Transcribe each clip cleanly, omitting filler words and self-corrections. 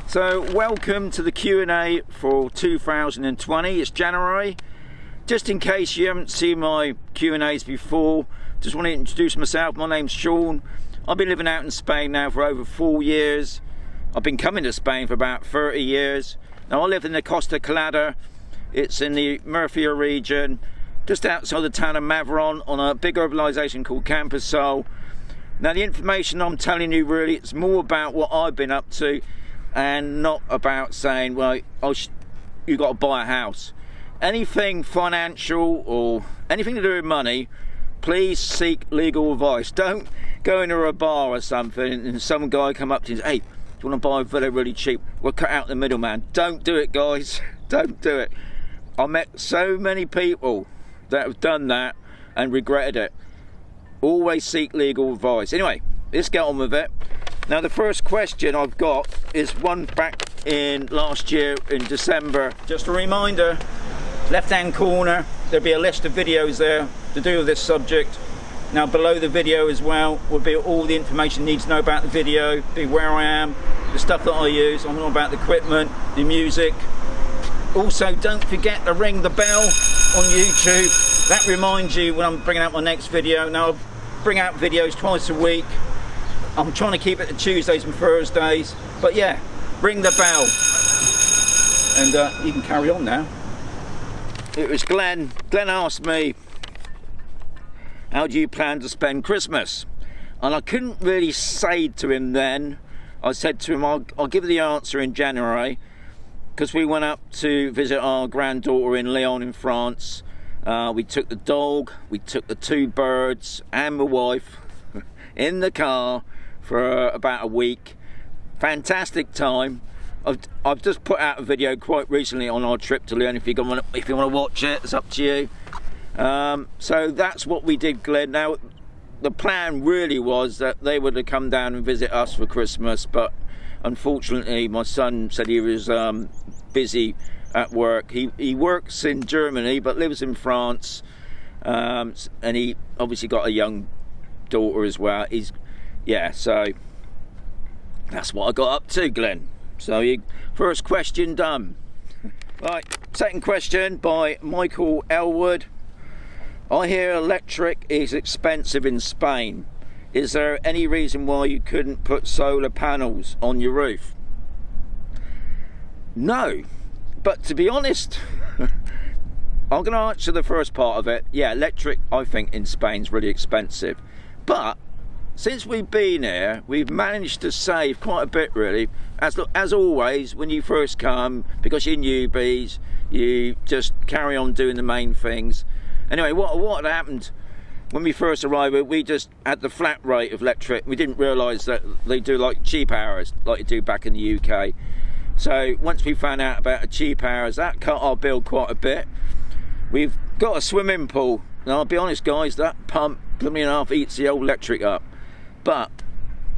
So welcome to the Q&A for 2020. It's January. Just in case you haven't seen my Q&As before, just want to introduce myself. My name's Sean. I've been living out in Spain now for over 4 years. I've been coming to Spain for about 30 years. Now I live in the Costa Calada. It's in the Murcia region, just outside the town of Mazarron, on a big urbanisation called Camposol. Now the information I'm telling you, really, it's more about what I've been up to, and not about saying, well, you got to buy a house. Anything financial or anything to do with money, please seek legal advice. Don't go into a bar or something and some guy come up to you and say, hey, do you want to buy a villa really cheap? We'll cut out the middleman. Don't do it, guys. Don't do it. I met so many people that have done that and regretted it. Always seek legal advice. Anyway, let's get on with it. Now the first question I've got is one back in last year in December. Just a reminder, left hand corner, there'll be a list of videos there to do with this subject. Now below the video as well will be all the information you need to know about the video, be where I am, the stuff that I use, I'm all about the equipment, the music. Also, don't forget to ring the bell on YouTube. That reminds you when I'm bringing out my next video. Now I bring out videos twice a week. I'm trying to keep it to Tuesdays and Thursdays, but yeah, ring the bell. And you can carry on now. It was Glenn. Glenn asked me, how do you plan to spend Christmas? And I couldn't really say to him then. I said to him, I'll give you the answer in January, because we went up to visit our granddaughter in Lyon in France. We took the dog, we took the 2 birds and my wife in the car for about a week. Fantastic time. I've just put out a video quite recently on our trip to Lyon. If you want to watch it, it's up to you. So that's what we did, Glenn. Now the plan really was that they were to come down and visit us for Christmas, but unfortunately my son said he was busy at work. He works in Germany but lives in France, and he obviously got a young daughter as well. So that's what I got up to, Glenn. So first question done. Right, second question by Michael Elwood. I hear electric is expensive in Spain. Is there any reason why you couldn't put solar panels on your roof? No, but to be honest, I'm going to answer the first part of it. Yeah, electric, I think, in Spain is really expensive. But since we've been here, we've managed to save quite a bit, really. As always, when you first come, because you're newbies, you just carry on doing the main things. Anyway, what happened when we first arrived, we just had the flat rate of electric. We didn't realise that they do like cheap hours, like you do back in the UK. So once we found out about the cheap hours, that cut our bill quite a bit. We've got a swimming pool. Now I'll be honest, guys, that pump, blooming half eats the old electric up. But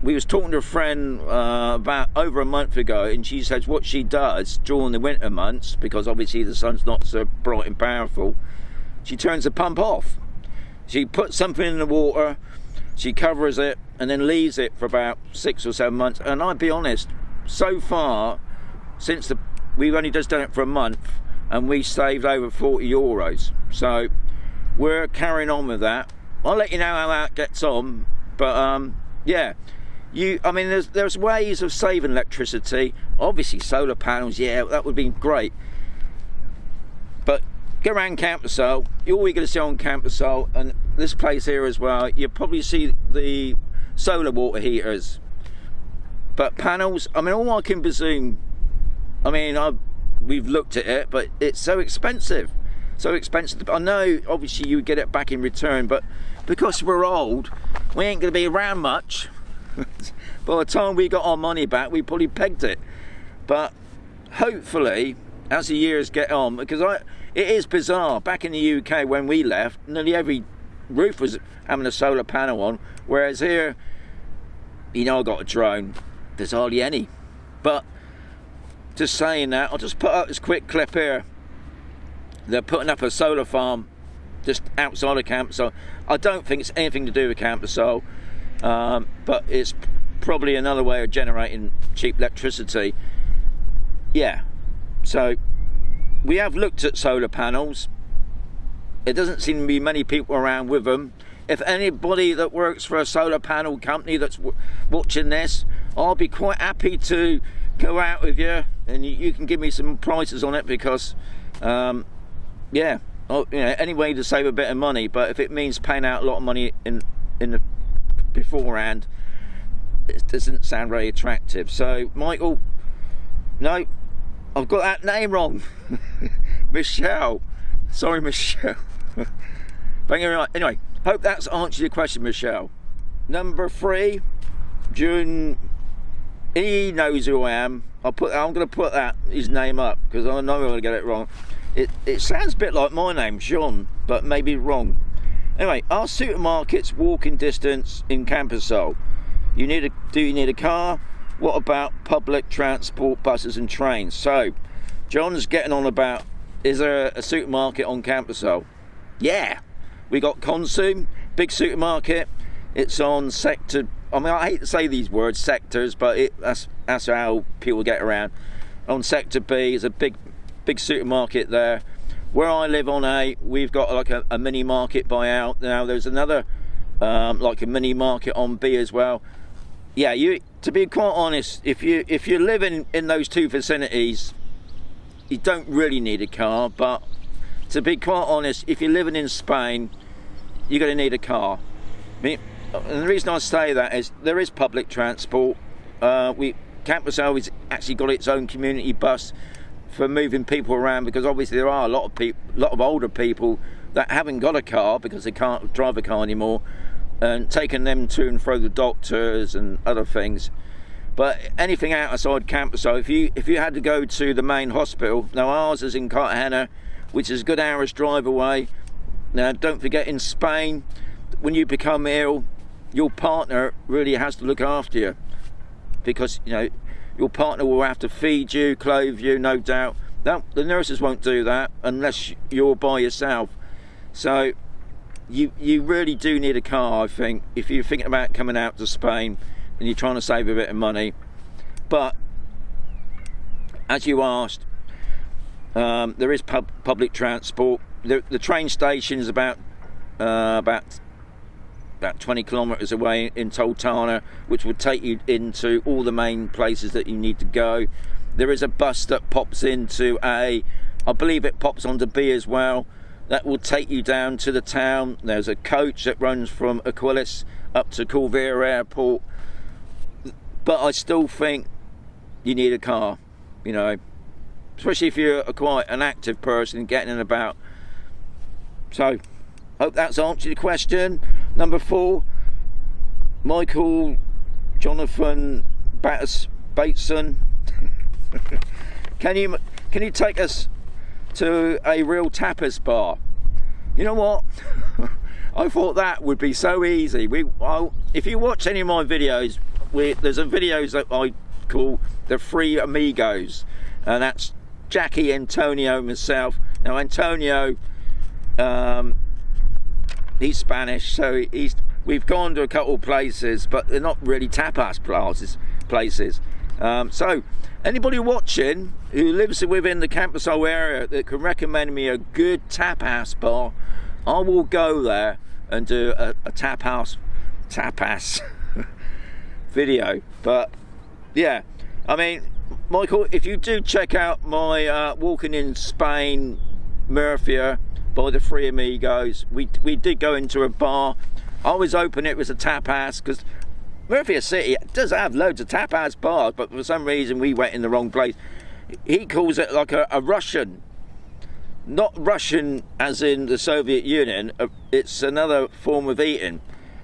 we was talking to a friend about over a month ago, and she says what she does during the winter months, because obviously the sun's not so bright and powerful, she turns the pump off. She puts something in the water, she covers it, and then leaves it for about 6 or 7 months. And I'll be honest, so far, since we've only just done it for a month, and we saved over €40. So we're carrying on with that. I'll let you know how that gets on. But yeah, there's ways of saving electricity. Obviously solar panels, yeah, that would be great. But go around Camposol, all you're going to see on Camposol, and this place here as well, you'll probably see the solar water heaters. But panels, all I can presume, we've looked at it, but it's so expensive. So expensive. I know obviously you get it back in return, but because we're old, we ain't going to be around much. By the time we got our money back, we probably pegged it. But hopefully, as the years get on, because it is bizarre. Back in the UK when we left, nearly every roof was having a solar panel on, whereas here, I got a drone, there's hardly any. But just saying that, I'll just put up this quick clip here. They're putting up a solar farm just outside of Camposol. I don't think it's anything to do with Camposol, but it's probably another way of generating cheap electricity. Yeah, so we have looked at solar panels. There doesn't seem to be many people around with them. If anybody that works for a solar panel company that's watching this, I'll be quite happy to go out with you, and you can give me some prices on it, because yeah, any way to save a bit of money. But if it means paying out a lot of money in the beforehand, it doesn't sound very attractive. So Michael, no, I've got that name wrong. Michelle, sorry Michelle. Thank you very much. Anyway, hope that's answered your question, Michelle. Number 3, June. He knows who I am. I'm going to put his name up, because I know I'm going to get it wrong. It sounds a bit like my name, Sean, but maybe wrong. Anyway, our supermarkets walking distance in Camposol. Do you need a car? What about public transport, buses and trains? So, John's getting on about, is there a supermarket on Camposol? Yeah, we got Consume, big supermarket. It's on sector, I mean, I hate to say these words, sectors, but that's how people get around. On sector B is a big supermarket there. Where I live on A, we've got like a mini market by out. Now there's another like a mini market on B as well. Yeah, to be quite honest, if you're living in those two vicinities, you don't really need a car. But to be quite honest, if you're living in Spain, you're going to need a car. I mean, and the reason I say that is there is public transport. Camposol has actually got its own community bus for moving people around, because obviously there are a lot of older people that haven't got a car because they can't drive a car anymore, and taking them to and fro the doctors and other things. But anything outside Camposol, if you had to go to the main hospital, now ours is in Cartagena, which is a good hour's drive away. Now don't forget, in Spain, when you become ill, your partner really has to look after you, because your partner will have to feed you, clothe you, no doubt. The nurses won't do that unless you're by yourself. So you really do need a car, I think, if you're thinking about coming out to Spain and you're trying to save a bit of money. But as you asked, there is public transport. The train station is about 20 kilometres away in Toltana, which will take you into all the main places that you need to go. There is a bus that pops into A, I believe it pops onto B as well, that will take you down to the town. There's a coach that runs from Aquiles up to Corvera Airport. But I still think you need a car, especially if you're quite an active person getting in about. So, hope that's answered your question. Number 4, Michael Jonathan Bateson. Can you take us to a real tapas bar? You know what? I thought that would be so easy. If you watch any of my videos, there's a videos that I call the Three Amigos, and that's Jackie, Antonio, myself. Now Antonio, he's Spanish, so we've gone to a couple of places, but they're not really tapas places. So anybody watching who lives within the Camposol area that can recommend me a good tapas bar, I will go there and do a tapas video. But yeah, I mean, Michael, if you do check out my walking in Spain, Murcia, by the Three Amigos, we did go into a bar. I was hoping it was a tapas, because Murcia City does have loads of tapas bars, but for some reason we went in the wrong place. He calls it like a Russian, not Russian as in the Soviet Union, it's another form of eating.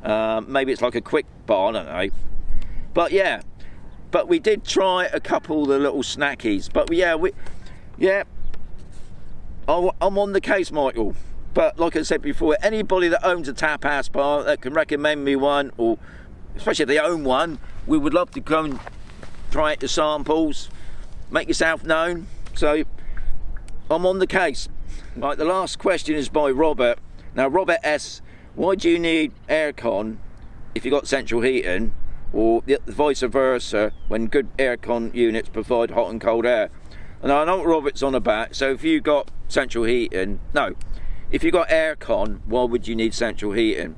Maybe it's like a quick bar, I don't know. But yeah, but we did try a couple of the little snackies. But yeah, I'm on the case, Michael. But like I said before, anybody that owns a tapas bar that can recommend me one, or especially if they own one, we would love to go and try it, the samples, make yourself known. So I'm on the case. Right, the last question is by Robert. Now Robert S, why do you need aircon if you've got central heating? or the vice versa, when good aircon units provide hot and cold air. And I know what Robert's on about. So if you got central heating, no, if you got aircon, why would you need central heating?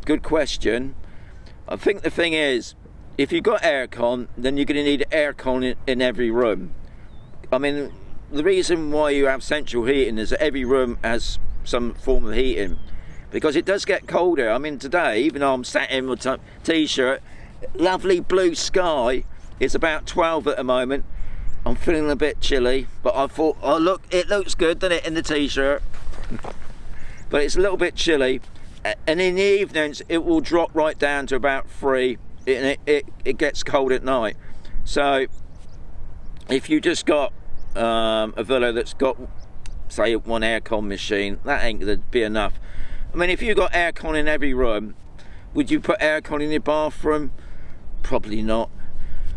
Good question. I think the thing is, if you got aircon, then you're going to need aircon in every room. I mean, the reason why you have central heating is that every room has some form of heating, because it does get colder. I mean, today, even though I'm sat in with a t-shirt, lovely blue sky, it's about 12 at the moment. I'm feeling a bit chilly, but I thought, oh look, it looks good, doesn't it, in the t-shirt? But it's a little bit chilly, and in the evenings it will drop right down to about 3, and it gets cold at night. So if you just got a villa that's got, say, one aircon machine, that ain't gonna be enough. I mean, if you got aircon in every room, would you put aircon in your bathroom? Probably not.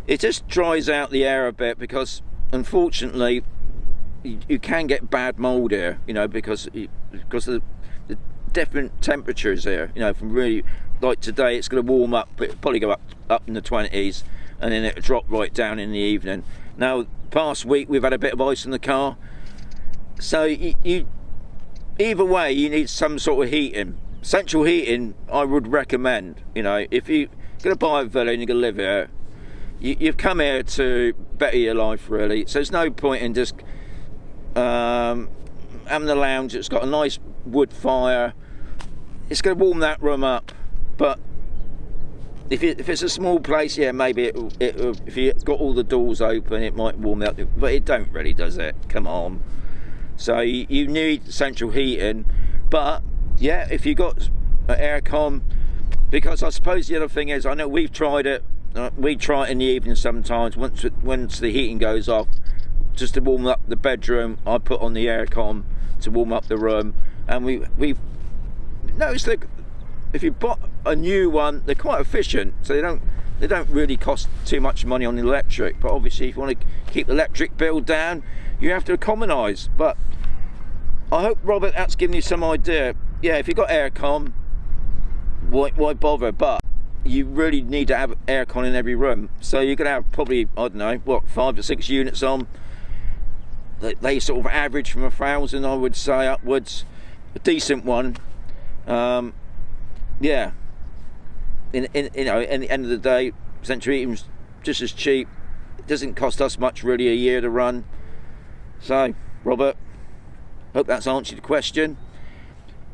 It just dries out the air a bit, because unfortunately you can get bad mold here, you know, because of the different temperatures here, you know, from really, like today it's going to warm up, but it'll probably go up in the 20s, and then it'll drop right down in the evening. Now, past week we've had a bit of ice in the car, so you either way you need some sort of heating. Central heating I would recommend. You know, if you're going to buy a villa and you're going to live here, you've come here to better your life, really. So there's no point in just having the lounge. It's got a nice wood fire. It's going to warm that room up. But if it's a small place, yeah, maybe if you've got all the doors open, it might warm up. But it don't really, does it? Come on. So you need central heating. But yeah, if you got aircon, because I suppose the other thing is, I know we've tried it. We try it in the evening sometimes. Once the heating goes off, just to warm up the bedroom, I put on the aircon to warm up the room. And we've noticed that if you bought a new one, they're quite efficient, so they don't really cost too much money on the electric. But obviously, if you want to keep the electric bill down, you have to economise. But I hope, Robert, that's given you some idea. Yeah, if you've got aircon, why bother? But you really need to have aircon in every room. So you're going to have probably, I don't know, what, 5 or 6 units on. They sort of average from 1,000, I would say, upwards. A decent one. Yeah. In the end of the day, central heating's just as cheap. It doesn't cost us much really a year to run. So, Robert, hope that's answered your question.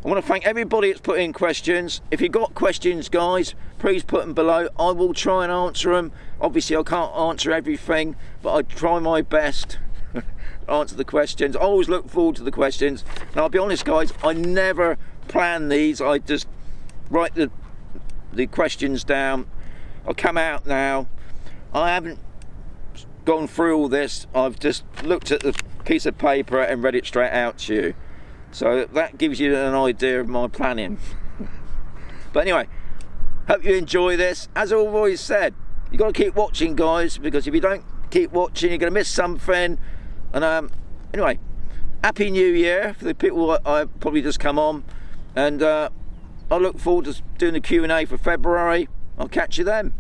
I want to thank everybody that's put in questions. If you've got questions, guys, please put them below. I will try and answer them. Obviously, I can't answer everything, but I try my best to answer the questions. I always look forward to the questions. And I'll be honest, guys, I never plan these. I just write the questions down. I'll come out now. I haven't gone through all this. I've just looked at the piece of paper and read it straight out to you. So that gives you an idea of my planning. But anyway, hope you enjoy this. As I've always said, you've got to keep watching, guys, because if you don't keep watching, you're going to miss something. And anyway, Happy New Year for the people that I probably just come on. And I look forward to doing the Q&A for February. I'll catch you then.